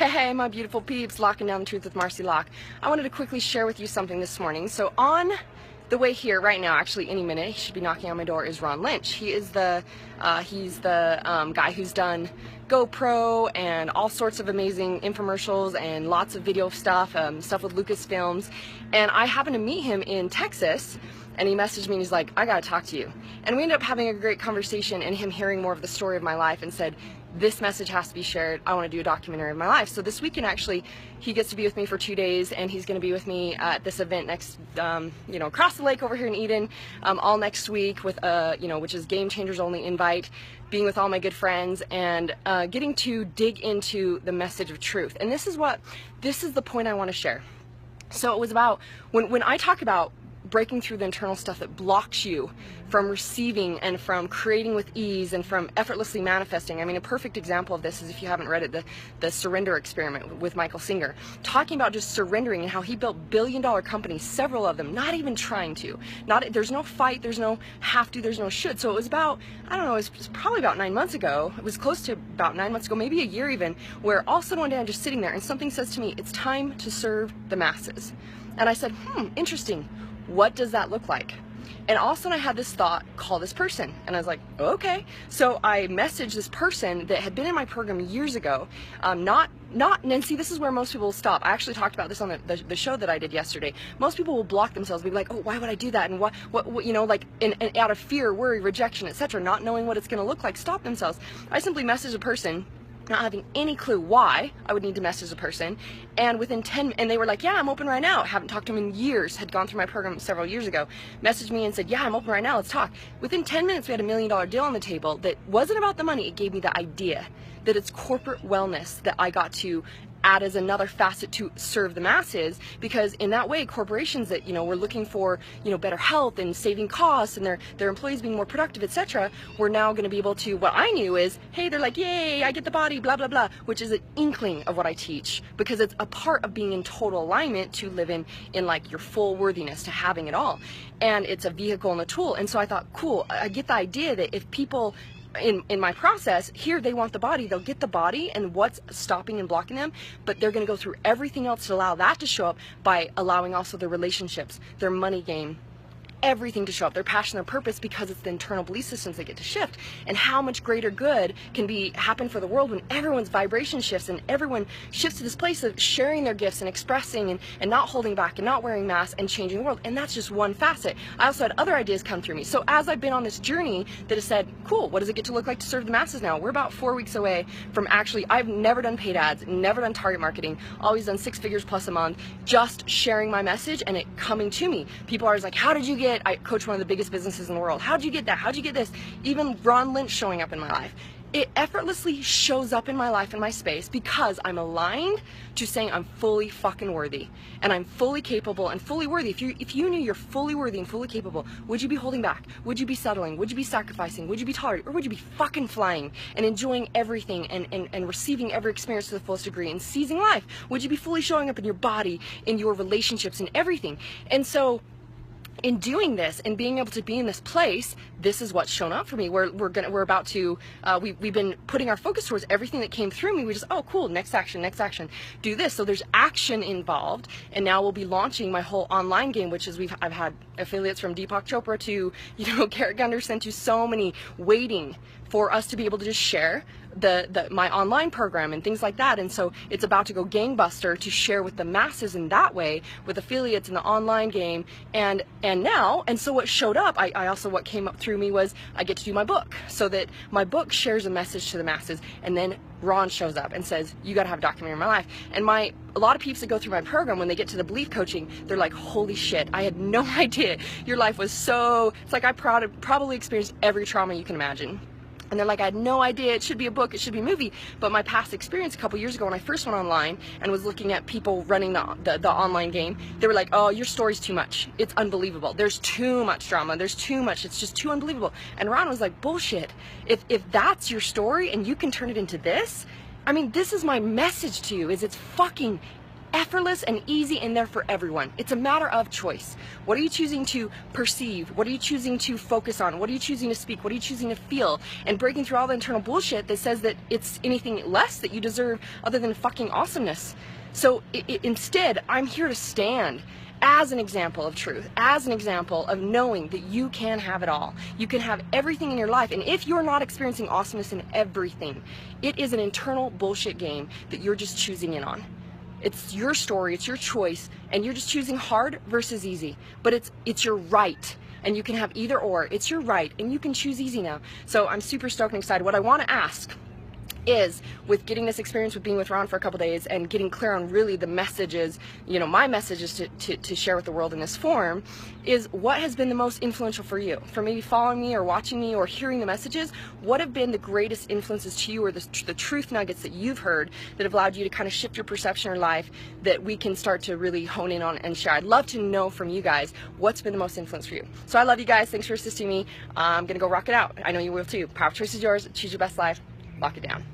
Hey, my beautiful peeps, locking down the truth with Marci Lock. I wanted to quickly share with you something this morning. So on the way here right now, actually any minute, he should be knocking on my door, is Ron Lynch. He is the guy who's done GoPro and all sorts of amazing infomercials and lots of video stuff, stuff with Lucasfilms. And I happened to meet him in Texas, and he messaged me and he's like, I gotta talk to you. And we ended up having a great conversation and him hearing more of the story of my life and said, this message has to be shared. I want to do a documentary of my life. So this weekend, actually, he gets to be with me for 2 days, and he's going to be with me at this event next, across the lake over here in Eden, all next week with, which is Game Changers Only invite, being with all my good friends and getting to dig into the message of truth. And this is the point I want to share. So it was about, when I talk about breaking through the internal stuff that blocks you from receiving and from creating with ease and from effortlessly manifesting. I mean, a perfect example of this is, if you haven't read it, the Surrender Experiment with Michael Singer, talking about just surrendering and how he built billion-dollar companies, several of them, not even trying to. There's no fight, there's no have to, there's no should. So it was about, I don't know, it was probably about 9 months ago. It was close to about 9 months ago, maybe a year even, where all of a sudden one day I'm just sitting there and something says to me, it's time to serve the masses. And I said, interesting. What does that look like? And all of a sudden I had this thought, call this person. And I was like, okay. So I messaged this person that had been in my program years ago. And see, this is where most people will stop. I actually talked about this on the show that I did yesterday. Most people will block themselves, be like, oh, why would I do that? And what and out of fear, worry, rejection, etc., not knowing what it's going to look like, stop themselves. I simply messaged a person, not having any clue why I would need to message a person, and within 10, and they were like, yeah, I'm open right now. Haven't talked to them in years, had gone through my program several years ago, messaged me and said, yeah, I'm open right now, let's talk. Within 10 minutes, we had $1 million deal on the table that wasn't about the money. It gave me the idea that it's corporate wellness that I got to add as another facet to serve the masses, because in that way, corporations that were looking for better health and saving costs and their employees being more productive, etc., we're now going to be able to, what I knew is, hey, they're like, yay, I get the body, blah blah blah, which is an inkling of what I teach, because it's a part of being in total alignment to live in like your full worthiness, to having it all. And it's a vehicle and a tool. And so I thought, cool, I get the idea that if people in my process here, they want the body, they'll get the body and what's stopping and blocking them, but they're going to go through everything else to allow that to show up, by allowing also their relationships, their money game, everything to show up, their passion, their purpose, because it's the internal belief systems that get to shift. And how much greater good can happen for the world when everyone's vibration shifts and everyone shifts to this place of sharing their gifts and expressing and not holding back and not wearing masks and changing the world. And that's just one facet. I also had other ideas come through me. So as I've been on this journey that has said, cool, what does it get to look like to serve the masses now? We're about 4 weeks away from I've never done paid ads, never done target marketing, always done 6 figures plus a month, just sharing my message and it coming to me. People are always like, how did you get, I coach one of the biggest businesses in the world, how'd you get that, how'd you get this? Even Ron Lynch showing up in my life. It effortlessly shows up in my life and my space because I'm aligned to saying I'm fully fucking worthy and I'm fully capable and fully worthy. If you knew you're fully worthy and fully capable, would you be holding back? Would you be settling? Would you be sacrificing? Would you be tolerating? Or would you be fucking flying and enjoying everything and receiving every experience to the fullest degree and seizing life? Would you be fully showing up in your body, in your relationships, in everything? And so in doing this and being able to be in this place, this is what's shown up for me. We've been putting our focus towards everything that came through me. We just, oh cool, next action, do this. So there's action involved, and now we'll be launching my whole online game, which is I've had affiliates from Deepak Chopra to Garrett Gunderson, to so many waiting for us to be able to just share my online program and things like that. And so it's about to go gangbuster to share with the masses in that way, with affiliates in the online game. And so what showed up, I also, what came up through me was I get to do my book, so that my book shares a message to the masses, and then Ron shows up and says, you got to have a documentary in my life. And a lot of peeps that go through my program, when they get to the belief coaching, they're like, holy shit, I had no idea your life was so, it's like I probably experienced every trauma you can imagine. And they're like, I had no idea it should be a book, it should be a movie. But my past experience a couple years ago when I first went online and was looking at people running the online game, they were like, oh, your story's too much. It's unbelievable. There's too much drama. There's too much. It's just too unbelievable. And Ron was like, bullshit. If that's your story and you can turn it into this, I mean, this is my message to you, is it's fucking effortless and easy in there for everyone. It's a matter of choice. What are you choosing to perceive? What are you choosing to focus on? What are you choosing to speak? What are you choosing to feel? And breaking through all the internal bullshit that says that it's anything less that you deserve other than fucking awesomeness. So instead, I'm here to stand as an example of truth, as an example of knowing that you can have it all. You can have everything in your life, and if you're not experiencing awesomeness in everything, it is an internal bullshit game that you're just choosing in on. It's your story, it's your choice, and you're just choosing hard versus easy. But it's your right, and you can have either or. It's your right, and you can choose easy now. So I'm super stoked and excited. What I want to ask is, with getting this experience with being with Ron for a couple days and getting clear on really the messages, you know, my messages to share with the world in this form, is what has been the most influential for you? For maybe following me or watching me or hearing the messages, what have been the greatest influences to you, or the truth nuggets that you've heard that have allowed you to kind of shift your perception of life that we can start to really hone in on and share? I'd love to know from you guys what's been the most influence for you. So I love you guys. Thanks for assisting me. I'm going to go rock it out. I know you will too. Power of choice is yours. Choose your best life. Lock it down.